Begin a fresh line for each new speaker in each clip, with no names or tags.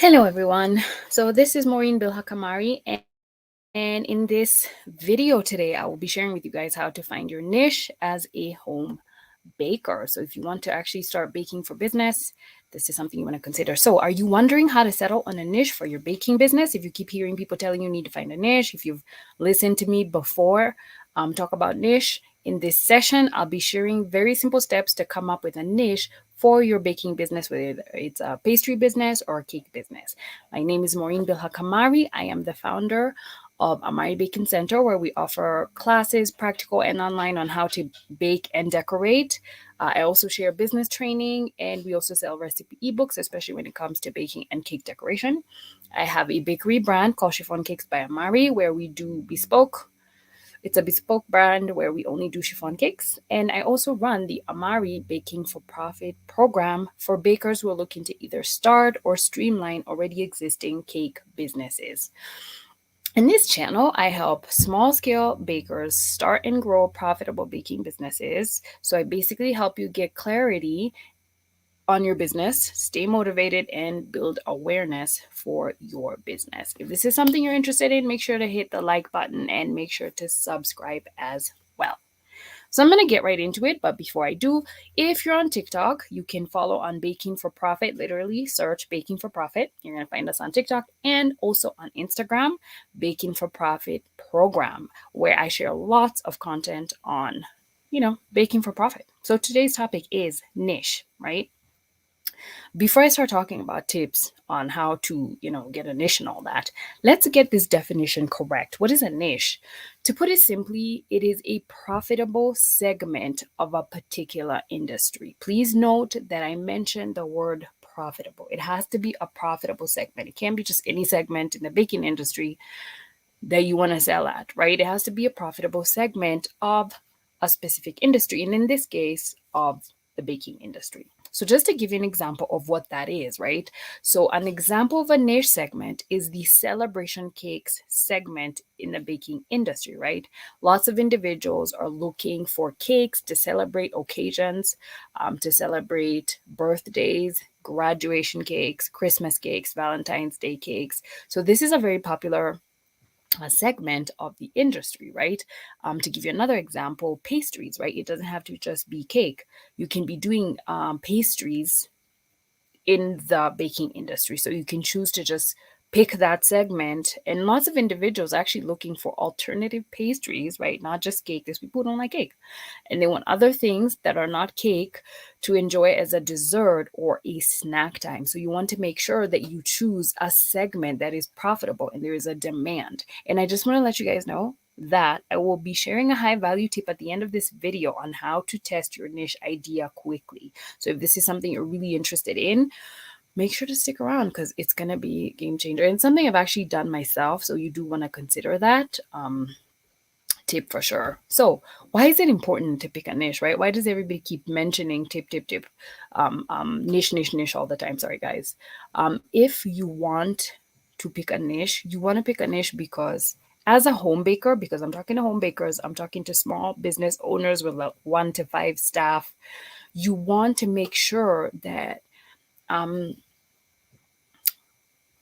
Hello, everyone. So, this is Maureen Bilhakamari, and in this video today, I will be sharing with you guys how to find your niche as a home baker. So, if you want to actually start baking for business, this is something you want to consider. So, are you wondering how to settle on a niche for your baking business? If you keep hearing people telling you need to find a niche, if you've listened to me before talk about niche, in this session, I'll be sharing very simple steps to come up with a niche for your baking business, whether it's a pastry business or a cake business. My name is Maureen Bilhakamari. I am the founder of Amari Baking Center, where we offer classes, practical and online, on how to bake and decorate. I also share business training, and we also sell recipe ebooks, especially when it comes to baking and cake decoration. I have a bakery brand called Chiffon Cakes by Amari, where we do bespoke. It's a bespoke brand where we only do chiffon cakes. And I also run the Amari Baking for Profit program for bakers who are looking to either start or streamline already existing cake businesses. In this channel, I help small scale bakers start and grow profitable baking businesses. So I basically help you get clarity on your business, stay motivated, and build awareness for your business. If this is something you're interested in, make sure to hit the like button and make sure to subscribe as well. So I'm going to get right into it. But before I do, if you're on TikTok, you can follow on Baking for Profit. Literally search Baking for Profit. You're going to find us on TikTok and also on Instagram, Baking for Profit program, where I share lots of content on, baking for profit. So today's topic is niche, right? Before I start talking about tips on how to, get a niche and all that, let's get this definition correct. What is a niche? To put it simply, it is a profitable segment of a particular industry. Please note that I mentioned the word profitable. It has to be a profitable segment. It can't be just any segment in the baking industry that you want to sell at, right? It has to be a profitable segment of a specific industry, and in this case, of the baking industry. So, just to give you an example of what that is, right? So, an example of a niche segment is the celebration cakes segment in the baking industry, right? Lots of individuals are looking for cakes to celebrate occasions, to celebrate birthdays, graduation cakes, Christmas cakes, Valentine's Day cakes. So, this is a very popular a segment of the industry, right? To give you another example, pastries, right? It doesn't have to just be cake. You can be doing pastries in the baking industry. So you can choose to just pick that segment. And lots of individuals actually looking for alternative pastries, right? Not just cake. There's people who don't like cake. And they want other things that are not cake to enjoy as a dessert or a snack time. So you want to make sure that you choose a segment that is profitable and there is a demand. And I just want to let you guys know that I will be sharing a high value tip at the end of this video on how to test your niche idea quickly. So if this is something you're really interested in, make sure to stick around because it's going to be a game changer and something I've actually done myself. So you do want to consider that tip for sure. So why is it important to pick a niche, right? Why does everybody keep mentioning tip, niche all the time? Sorry, guys. If you want to pick a niche, you want to pick a niche because as a home baker, because I'm talking to home bakers, I'm talking to small business owners with like 1 to 5 staff, you want to make sure that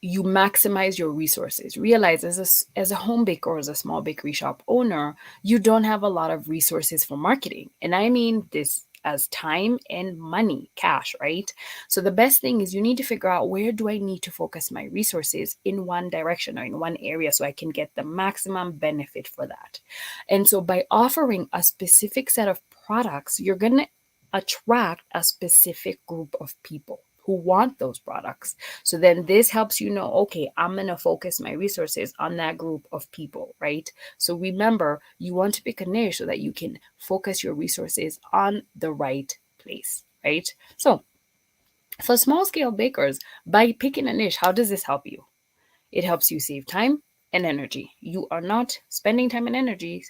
you maximize your resources. Realize as a home baker or as a small bakery shop owner, you don't have a lot of resources for marketing. And I mean this as time and money, cash, right? So the best thing is you need to figure out, where do I need to focus my resources in one direction or in one area so I can get the maximum benefit for that. And so by offering a specific set of products, you're going to attract a specific group of people who want those products. So then this helps you know, okay, I'm going to focus my resources on that group of people, right? So remember, you want to pick a niche so that you can focus your resources on the right place, right? So for small scale bakers, by picking a niche, how does this help you? It helps you save time and energy. You are not spending time and energy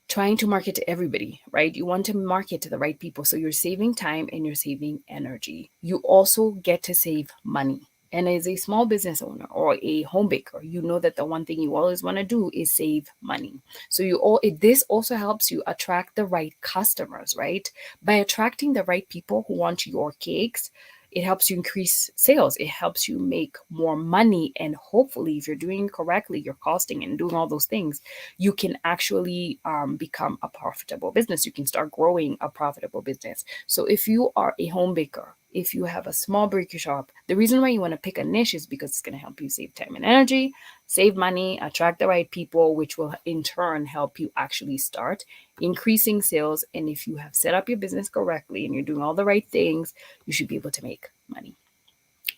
trying to market to everybody, right? You want to market to the right people. So you're saving time and you're saving energy. You also get to save money. And as a small business owner or a home baker, you know that the one thing you always want to do is save money. So this also helps you attract the right customers, right? By attracting the right people who want your cakes, it helps you increase sales. It helps you make more money. And hopefully, if you're doing it correctly, you're costing and doing all those things, you can actually become a profitable business. You can start growing a profitable business. So if you are a home baker, if you have a small bakery shop, the reason why you want to pick a niche is because it's going to help you save time and energy, save money, attract the right people, which will in turn help you actually start increasing sales. And if you have set up your business correctly and you're doing all the right things, you should be able to make money.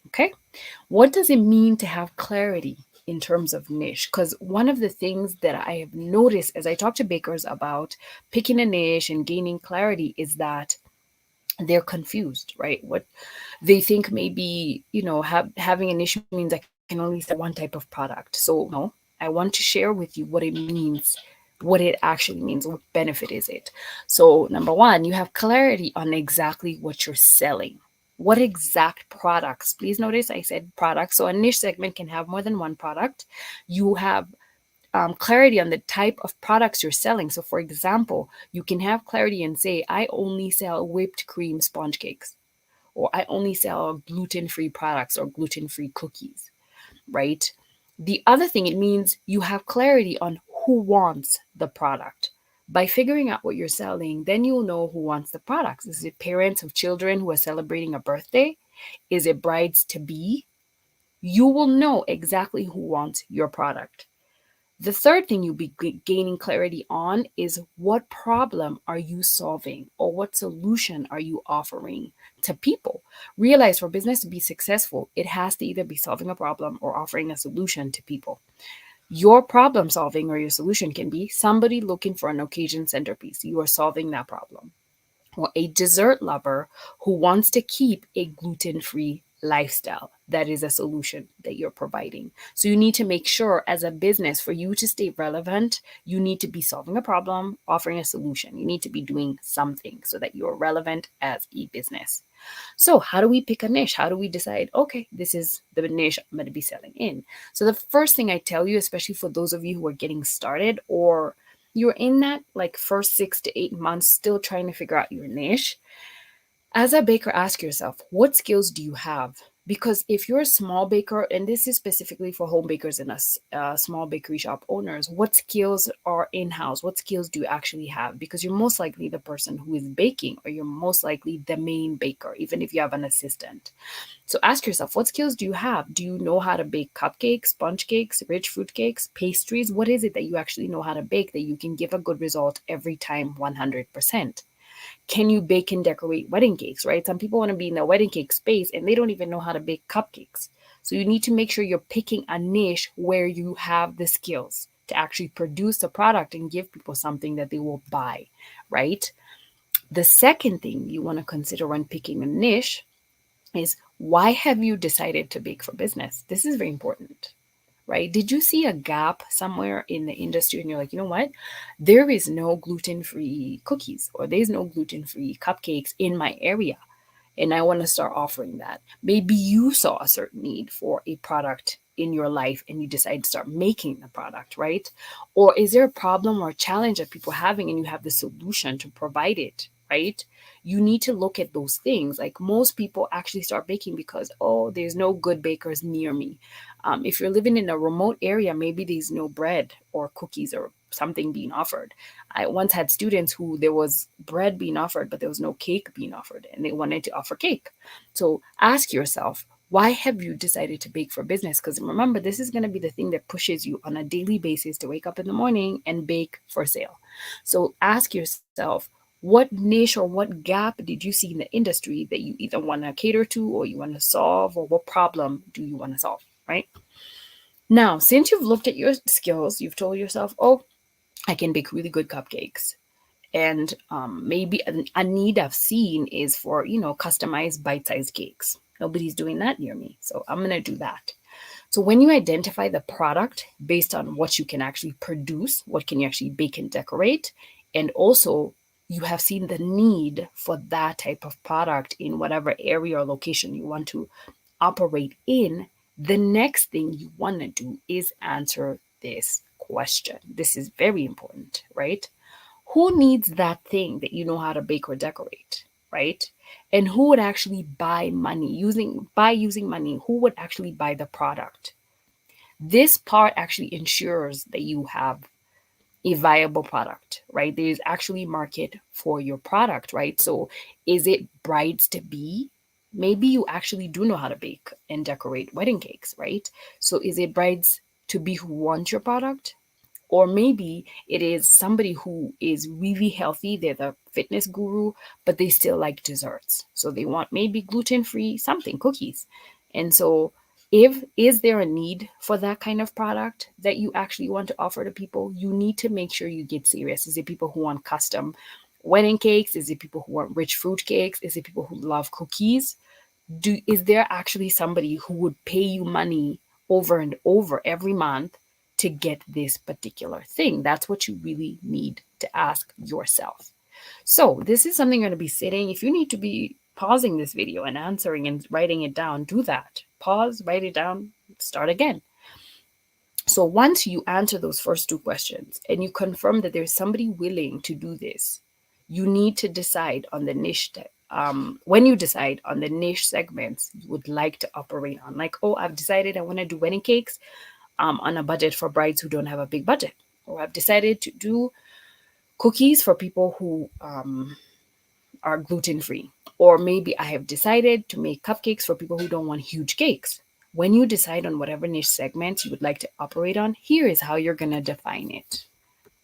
Okay. What does it mean to have clarity in terms of niche? Because one of the things that I have noticed as I talk to bakers about picking a niche and gaining clarity is that they're confused, right? What they think maybe, having a niche means I can only sell one type of product. So, no, I want to share with you what it means, what it actually means, what benefit is it. So, number one, you have clarity on exactly what you're selling. What exact products? Please notice I said products. So, a niche segment can have more than one product. You have clarity on the type of products you're selling. So, for example, you can have clarity and say, I only sell whipped cream sponge cakes, or I only sell gluten free products or gluten free cookies, right? The other thing it means you have clarity on who wants the product. By figuring out what you're selling, then you'll know who wants the products. Is it parents of children who are celebrating a birthday? Is it brides to be? You will know exactly who wants your product. The third thing you'll be gaining clarity on is what problem are you solving or what solution are you offering to people. Realize for business to be successful, it has to either be solving a problem or offering a solution to people. Your problem solving or your solution can be somebody looking for an occasion centerpiece. You are solving that problem, or a dessert lover who wants to keep a gluten free lifestyle. That is a solution that you're providing. So you need to make sure as a business, for you to stay relevant, you need to be solving a problem, offering a solution. You need to be doing something so that you're relevant as a business. So, how do we pick a niche? How do we decide, okay, this is the niche I'm going to be selling in? So, the first thing I tell you, especially for those of you who are getting started or you're in that like first 6 to 8 months still trying to figure out your niche, as a baker, ask yourself, what skills do you have? Because if you're a small baker, and this is specifically for home bakers and small bakery shop owners, what skills are in house? What skills do you actually have? Because you're most likely the person who is baking, or you're most likely the main baker, even if you have an assistant. So ask yourself, what skills do you have? Do you know how to bake cupcakes, sponge cakes, rich fruit cakes, pastries? What is it that you actually know how to bake that you can give a good result every time 100%? Can you bake and decorate wedding cakes, right? Some people want to be in the wedding cake space and they don't even know how to bake cupcakes. So you need to make sure you're picking a niche where you have the skills to actually produce a product and give people something that they will buy, right? The second thing you want to consider when picking a niche is, why have you decided to bake for business? This is very important, right? Did you see a gap somewhere in the industry and you're like, you know what? There is no gluten free cookies or there's no gluten free cupcakes in my area. And I want to start offering that. Maybe you saw a certain need for a product in your life and you decide to start making the product, right? Or is there a problem or a challenge that people are having and you have the solution to provide it, right? You need to look at those things. Like most people actually start baking because, oh, there's no good bakers near me. If you're living in a remote area, maybe there's no bread or cookies or something being offered. I once had students who there was bread being offered, but there was no cake being offered, and they wanted to offer cake. So ask yourself, why have you decided to bake for business? Because remember, this is going to be the thing that pushes you on a daily basis to wake up in the morning and bake for sale. So ask yourself, what niche or what gap did you see in the industry that you either want to cater to or you want to solve, or what problem do you want to solve, right? Now, since you've looked at your skills, you've told yourself, oh, I can bake really good cupcakes. And maybe a need I've seen is for, customized bite-sized cakes. Nobody's doing that near me. So I'm going to do that. So when you identify the product based on what you can actually produce, what can you actually bake and decorate, and also you have seen the need for that type of product in whatever area or location you want to operate in, the next thing you want to do is answer this question. This is very important, right? Who needs that thing that you know how to bake or decorate, right? And who would actually buy money using money? Who would actually buy the product? This part actually ensures that you have a viable product, right? There's actually market for your product, right? So is it brides to be? Maybe you actually do know how to bake and decorate wedding cakes, right? So is it brides to be who want your product? Or maybe it is somebody who is really healthy, they're the fitness guru, but they still like desserts. So they want maybe gluten-free something, cookies. And so if is there a need for that kind of product that you actually want to offer to people, you need to make sure you get serious. Is it people who want custom wedding cakes? Is it people who want rich fruit cakes? Is it people who love cookies? Is there actually somebody who would pay you money over and over every month to get this particular thing? That's what you really need to ask yourself. So this is something you're going to be sitting. If you need to be pausing this video and answering and writing it down, do that. Pause, write it down, start again. So once you answer those first two questions and you confirm that there's somebody willing to do this, you need to decide on the niche. When you decide on the niche segments you would like to operate on, like, oh, I've decided I want to do wedding cakes on a budget for brides who don't have a big budget, or I've decided to do cookies for people who are gluten free, or maybe I have decided to make cupcakes for people who don't want huge cakes. When you decide on whatever niche segment you would like to operate on, here is how you're going to define it.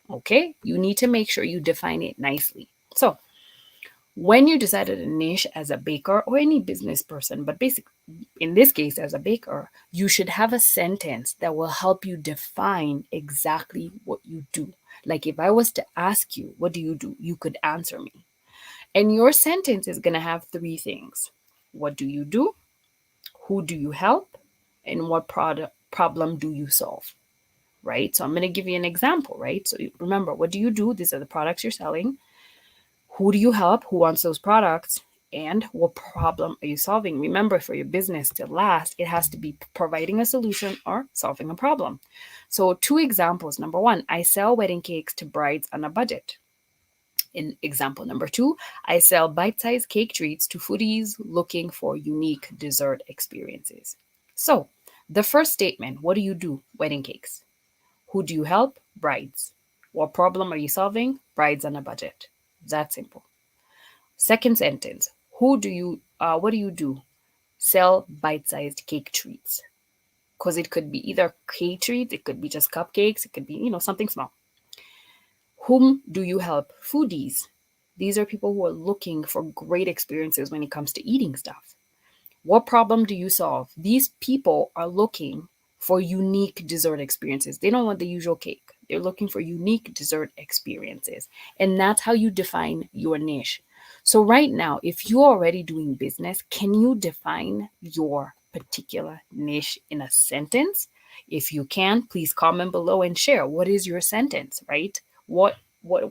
Okay, you need to make sure you define it nicely. So when you decided a niche as a baker or any business person, but basically in this case as a baker, you should have a sentence that will help you define exactly what you do. Like if I was to ask you, what do? You could answer me. And your sentence is going to have three things. What do you do? Who do you help? And what problem do you solve? Right? So I'm going to give you an example, right? So remember, what do you do? These are the products you're selling. Who do you help? Who wants those products? And what problem are you solving? Remember, for your business to last, it has to be providing a solution or solving a problem. So, two examples. Number one, I sell wedding cakes to brides on a budget. In example number two, I sell bite-sized cake treats to foodies looking for unique dessert experiences. So, the first statement, what do you do? Wedding cakes. Who do you help? Brides. What problem are you solving? Brides on a budget. That simple. Second sentence, what do you do? Sell bite-sized cake treats. Because it could be either cake treats, it could be just cupcakes, it could be, something small. Whom do you help? Foodies. These are people who are looking for great experiences when it comes to eating stuff. What problem do you solve? These people are looking for unique dessert experiences. They don't want the usual cake. They're looking for unique dessert experiences. And that's how you define your niche. So right now, if you're already doing business, can you define your particular niche in a sentence? If you can, please comment below and share. What is your sentence, right? What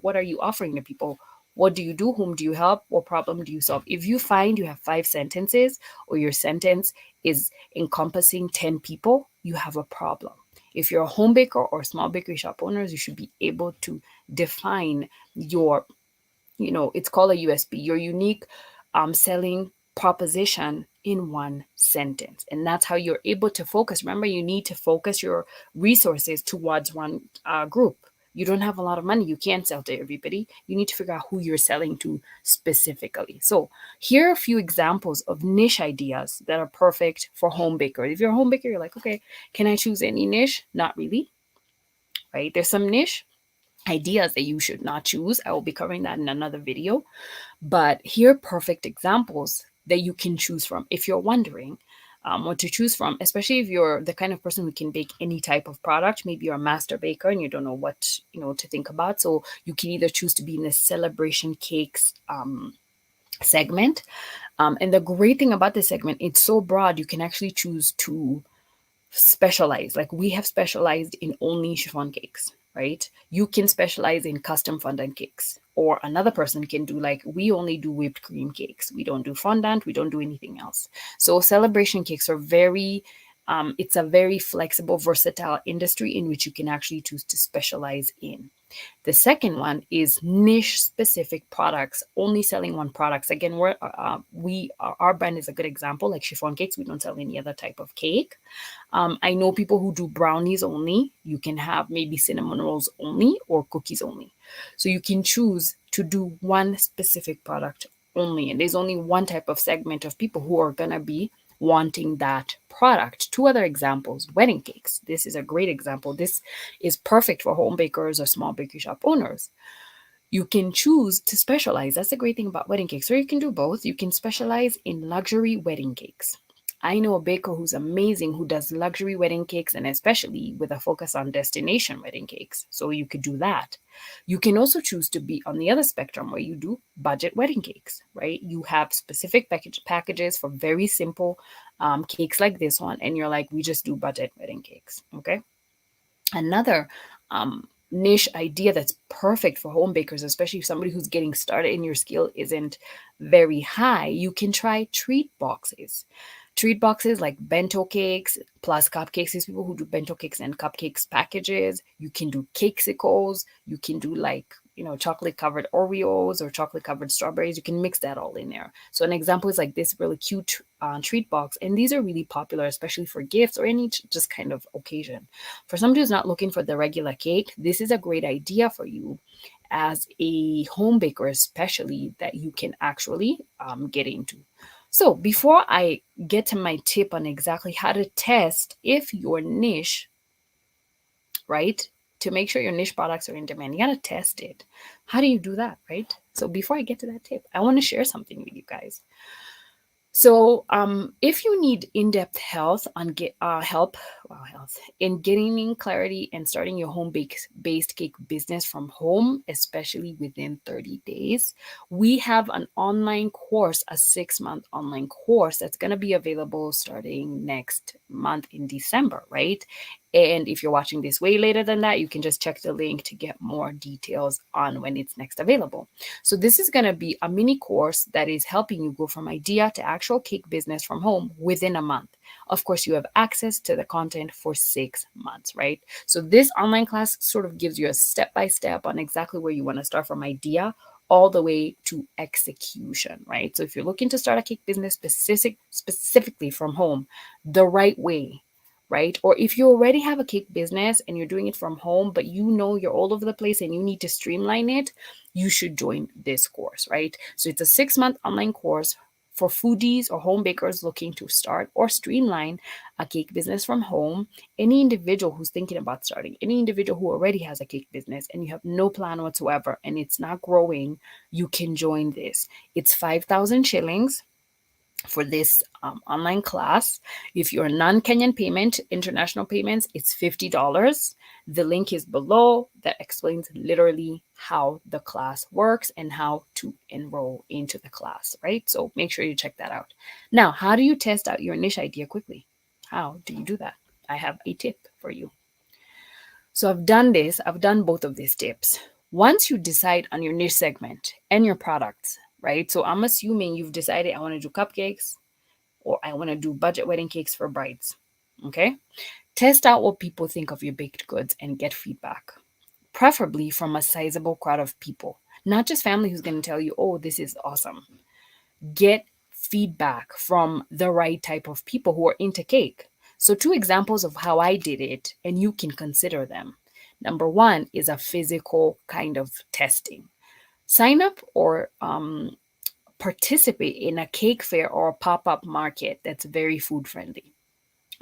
are you offering to people? What do you do? Whom do you help? What problem do you solve? If you find you have 5 sentences or your sentence is encompassing 10 people, you have a problem. If you're a home baker or small bakery shop owners, you should be able to define your, it's called a USP, your unique selling proposition in one sentence. And that's how you're able to focus. Remember, you need to focus your resources towards one group. You don't have a lot of money. You can't sell to everybody. You need to figure out who you're selling to specifically. So here are a few examples of niche ideas that are perfect for home bakers. If you're a home baker, you're like, okay, can I choose any niche? Not really, right? There's some niche ideas that you should not choose. I will be covering that in another video. But here are perfect examples that you can choose from if you're wondering what to choose from, especially if you're the kind of person who can bake any type of product. Maybe you're a master baker and you don't know what to think about. So you can either choose to be in the celebration cakes segment. And the great thing about this segment, it's so broad, you can actually choose to specialize. Like we have specialized in only chiffon cakes, right? You can specialize in custom fondant cakes, or another person can do like, we only do whipped cream cakes. We don't do fondant. We don't do anything else. So celebration cakes are it's a very flexible, versatile industry in which you can actually choose to specialize in. The second one is niche specific products, only selling one products. Again, our brand is a good example. Like chiffon cakes, we don't sell any other type of cake. I know people who do brownies only. You can have maybe cinnamon rolls only or cookies only. So you can choose to do one specific product only. And there's only one type of segment of people who are going to be wanting that product. Two other examples: wedding cakes. This is a great example. This is perfect for home bakers or small bakery shop owners. You can choose to specialize. That's the great thing about wedding cakes. Or you can do both. You can specialize in luxury wedding cakes. I know a baker who's amazing who does luxury wedding cakes, and especially with a focus on destination wedding cakes. So you could do that. You can also choose to be on the other spectrum where you do budget wedding cakes, right? You have specific packages for very simple cakes like this one, and you're like, we just do budget wedding cakes, okay? Another niche idea that's perfect for home bakers, especially somebody who's getting started and your skill isn't very high, you can try treat boxes. Treat boxes like bento cakes plus cupcakes. These people who do bento cakes and cupcakes packages. You can do cakesicles. You can do like, chocolate covered Oreos or chocolate covered strawberries. You can mix that all in there. So an example is like this really cute treat box. And these are really popular, especially for gifts or any just kind of occasion. For somebody who's not looking for the regular cake, this is a great idea for you as a home baker, especially, that you can actually get into. So before I get to my tip on exactly how to test if your niche, right, to make sure your niche products are in demand, you got to test it. How do you do that, right? So before I get to that tip, I want to share something with you guys. So, if you need in-depth health on health in gaining clarity and starting your home-based cake business from home, especially within 30 days, we have an online course, a 6-month online course that's going to be available starting next month in December, right? And if you're watching this way later than that, you can just check the link to get more details on when it's next available. So this is going to be a mini course that is helping you go from idea to actual cake business from home within a month. Of course, you have access to the content for 6 months, right? So this online class sort of gives you a step-by-step on exactly where you want to start from idea all the way to execution, right? So if you're looking to start a cake business specifically from home, the right way, right? Or if you already have a cake business and you're doing it from home, but you're all over the place and you need to streamline it, you should join this course, right? So it's a 6-month online course for foodies or home bakers looking to start or streamline a cake business from home. Any individual who's thinking about starting, any individual who already has a cake business and you have no plan whatsoever and it's not growing, you can join this. It's 5,000 shillings for this online class. If you're non-Kenyan payment, international payments, it's $50. The link is below that explains literally how the class works and how to enroll into the class, right? So make sure you check that out. Now, how do you test out your niche idea quickly? How do you do that? I have a tip for you. So I've done both of these tips. Once you decide on your niche segment and your products, right? So I'm assuming you've decided, I want to do cupcakes or I want to do budget wedding cakes for brides. Okay? Test out what people think of your baked goods and get feedback, preferably from a sizable crowd of people, not just family who's going to tell you, oh, this is awesome. Get feedback from the right type of people who are into cake. So, two examples of how I did it, and you can consider them. Number one is a physical kind of testing. Sign up or participate in a cake fair or a pop-up market that's very food friendly.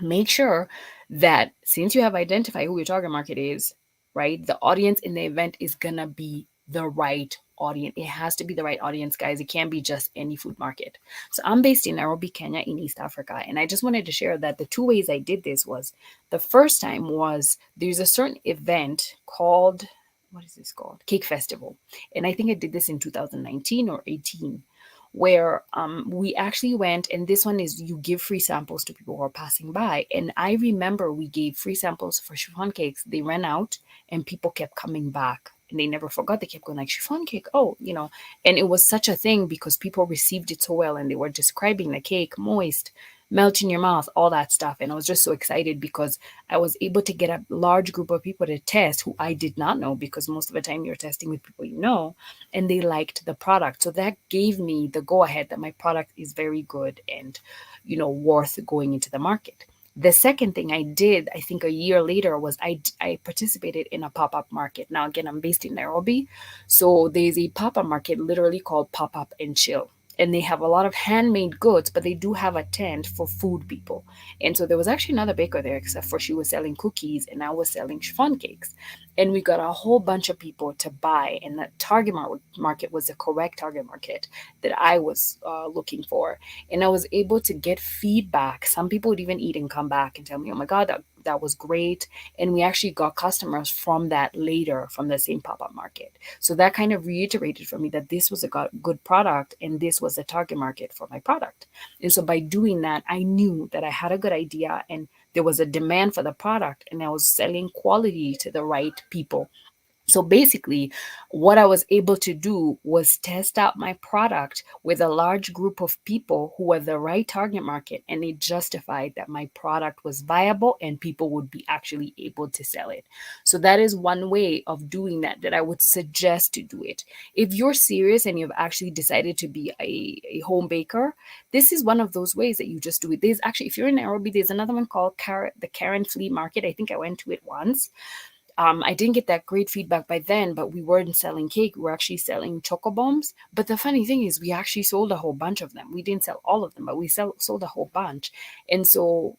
Make sure that since you have identified who your target market is, right, the audience in the event is gonna be the right audience. It has to be the right audience, guys. It can't be just any food market. So I'm based in Nairobi, Kenya, in East Africa, and I just wanted to share that the two ways I did this was, the first time was, there's a certain event called, what is this called? Cake Festival. And I think I did this in 2019 or 18, where we actually went, and this one is, you give free samples to people who are passing by. And I remember we gave free samples for chiffon cakes. They ran out and people kept coming back and they never forgot. They kept going like, chiffon cake, oh, and it was such a thing because people received it so well and they were describing the cake moist, melt in your mouth, all that stuff. And I was just so excited because I was able to get a large group of people to test who I did not know, because most of the time you're testing with people you know, and they liked the product. So that gave me the go ahead that my product is very good and, worth going into the market. The second thing I did, I think a year later, was I participated in a pop up market. Now, again, I'm based in Nairobi. So there's a pop up market literally called Pop Up and Chill. And they have a lot of handmade goods, but they do have a tent for food people. And so there was actually another baker there, except for she was selling cookies and I was selling chiffon cakes. And we got a whole bunch of people to buy. And that market was the correct target market that I was looking for. And I was able to get feedback. Some people would even eat and come back and tell me, oh my God, that was great. And we actually got customers from that later from the same pop up market. So that kind of reiterated for me that this was a good product and this was the target market for my product. And so by doing that, I knew that I had a good idea and there was a demand for the product and I was selling quality to the right people. So basically, what I was able to do was test out my product with a large group of people who were the right target market, and it justified that my product was viable and people would be actually able to sell it. So that is one way of doing that I would suggest to do it. If you're serious and you've actually decided to be a home baker, this is one of those ways that you just do it. There's actually, if you're in Nairobi, there's another one called the Karen Flea Market. I think I went to it once. I didn't get that great feedback by then, but we weren't selling cake. We were actually selling choco bombs. But the funny thing is, we actually sold a whole bunch of them. We didn't sell all of them, but we sold a whole bunch. And so,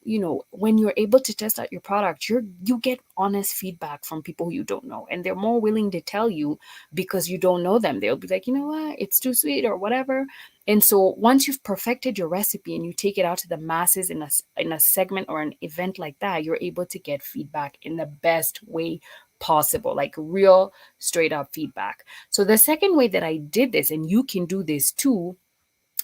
when you're able to test out your product, you get honest feedback from people who you don't know, and they're more willing to tell you because you don't know them. They'll be like, you know what, it's too sweet or whatever. And so once you've perfected your recipe and you take it out to the masses in a segment or an event like that, you're able to get feedback in the best way possible, like real straight up feedback. So the second way that I did this, and you can do this too,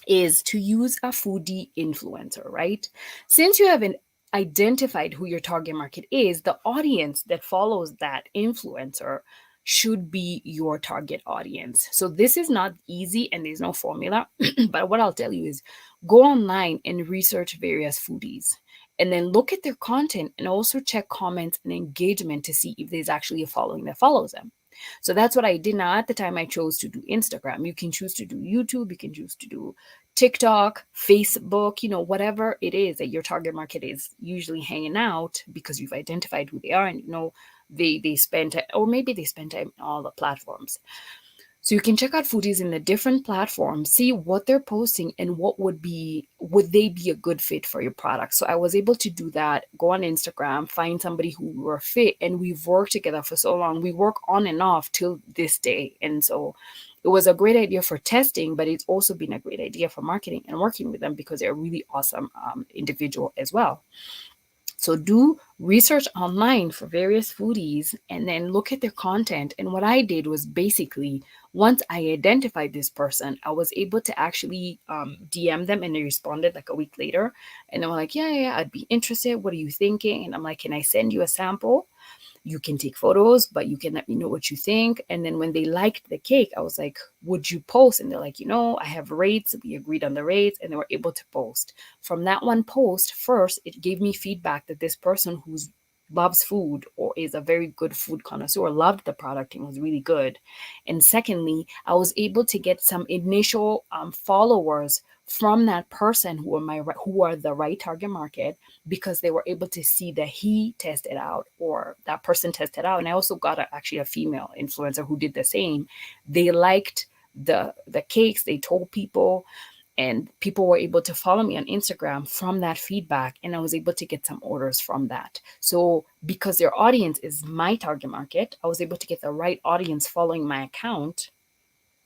is to use a foodie influencer, right? Since you haven't identified who your target market is, the audience that follows that influencer should be your target audience. So this is not easy and there's no formula, but what I'll tell you is go online and research various foodies and then look at their content and also check comments and engagement to see if there's actually a following that follows them. So that's what I did. Now, at the time, I chose to do Instagram. You can choose to do YouTube. You can choose to do TikTok, Facebook, whatever it is that your target market is usually hanging out, because you've identified who they are and they spend, or maybe they spend time on all the platforms. So you can check out foodies in the different platforms, see what they're posting and would they be a good fit for your product. So I was able to do that, go on Instagram, find somebody who were fit, and we've worked together for so long. We work on and off till this day. And so it was a great idea for testing, but it's also been a great idea for marketing and working with them because they're a really awesome individual as well. So do research online for various foodies and then look at their content. And what I did was basically, once I identified this person, I was able to actually DM them, and they responded like a week later. And they were like, yeah, I'd be interested. What are you thinking? And I'm like, can I send you a sample? You can take photos, but you can let me know what you think. And then when they liked the cake, I was like, would you post? And they're like, I have rates. We agreed on the rates, and they were able to post. From that one post, first, it gave me feedback that this person who loves food or is a very good food connoisseur loved the product and was really good. And secondly, I was able to get some initial followers from that person who are the right target market, because they were able to see that he tested out or that person tested out. And I also got actually a female influencer who did the same. They liked the cakes, they told people, and people were able to follow me on Instagram from that feedback, and I was able to get some orders from that. So because their audience is my target market, I was able to get the right audience following my account.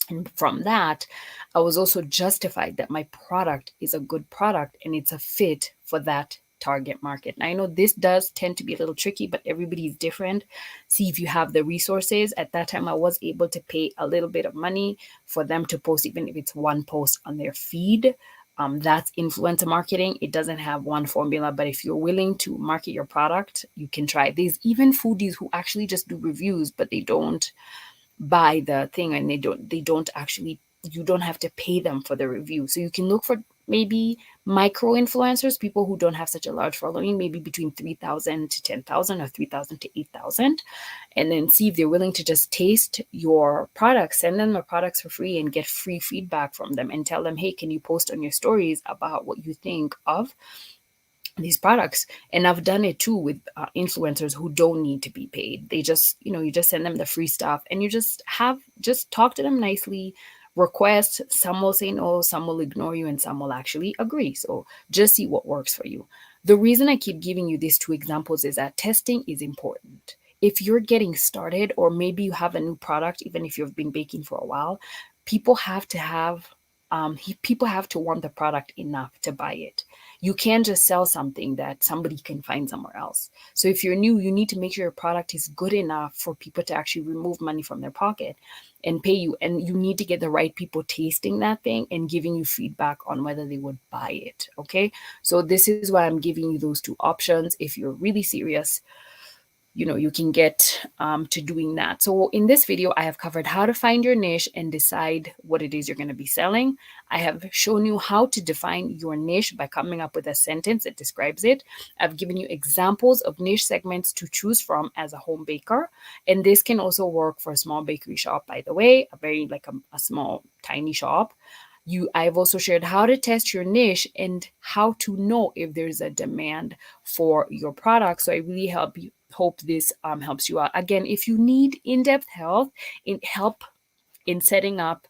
And from that, I was also justified that my product is a good product and it's a fit for that target market. And I know this does tend to be a little tricky, but everybody is different. See if you have the resources. At that time, I was able to pay a little bit of money for them to post, even if it's one post on their feed. That's influencer marketing. It doesn't have one formula, but if you're willing to market your product, you can try. There's even foodies who actually just do reviews, but they don't buy the thing, and they don't actually, you don't have to pay them for the review. So you can look for maybe micro influencers, people who don't have such a large following, maybe between 3,000 to 10,000 or 3,000 to 8,000, and then see if they're willing to just taste your products. Send them the products for free and get free feedback from them, and tell them, hey, can you post on your stories about what you think of these products? And I've done it too with influencers who don't need to be paid. They just, you just send them the free stuff, and you just talk to them nicely, request. Some will say no, some will ignore you, and some will actually agree. So just see what works for you. The reason I keep giving you these two examples is that testing is important. If you're getting started, or maybe you have a new product, even if you've been baking for a while, people have to have people have to want the product enough to buy it. You can't just sell something that somebody can find somewhere else. So if you're new, you need to make sure your product is good enough for people to actually remove money from their pocket and pay you. And you need to get the right people tasting that thing and giving you feedback on whether they would buy it. Okay. So this is why I'm giving you those two options. If you're really serious, you can get to doing that. So in this video, I have covered how to find your niche and decide what it is you're going to be selling. I have shown you how to define your niche by coming up with a sentence that describes it. I've given you examples of niche segments to choose from as a home baker. And this can also work for a small bakery shop, by the way, a very a small, tiny shop. I've also shared how to test your niche and how to know if there's a demand for your product. So I really hope this helps you out. Again, if you need in-depth help in setting up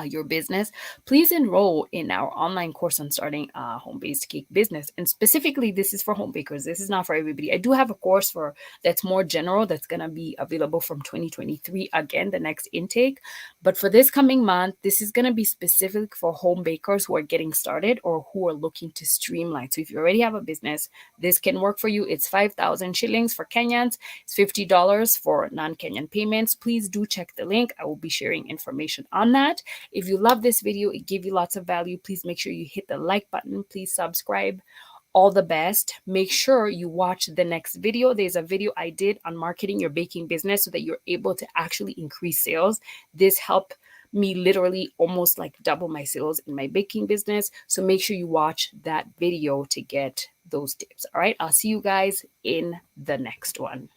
your business, please enroll in our online course on starting a home-based cake business. And specifically, this is for home bakers. This is not for everybody. I do have a course that's more general, that's going to be available from 2023, again, the next intake. But for this coming month, this is going to be specific for home bakers who are getting started or who are looking to streamline. So if you already have a business, this can work for you. It's 5,000 shillings for Kenyans. It's $50 for non-Kenyan payments. Please do check the link. I will be sharing information on that. If you love this video, it gave you lots of value, please make sure you hit the like button. Please subscribe. All the best. Make sure you watch the next video. There's a video I did on marketing your baking business so that you're able to actually increase sales. This helped me literally almost double my sales in my baking business. So make sure you watch that video to get those tips. All right. I'll see you guys in the next one.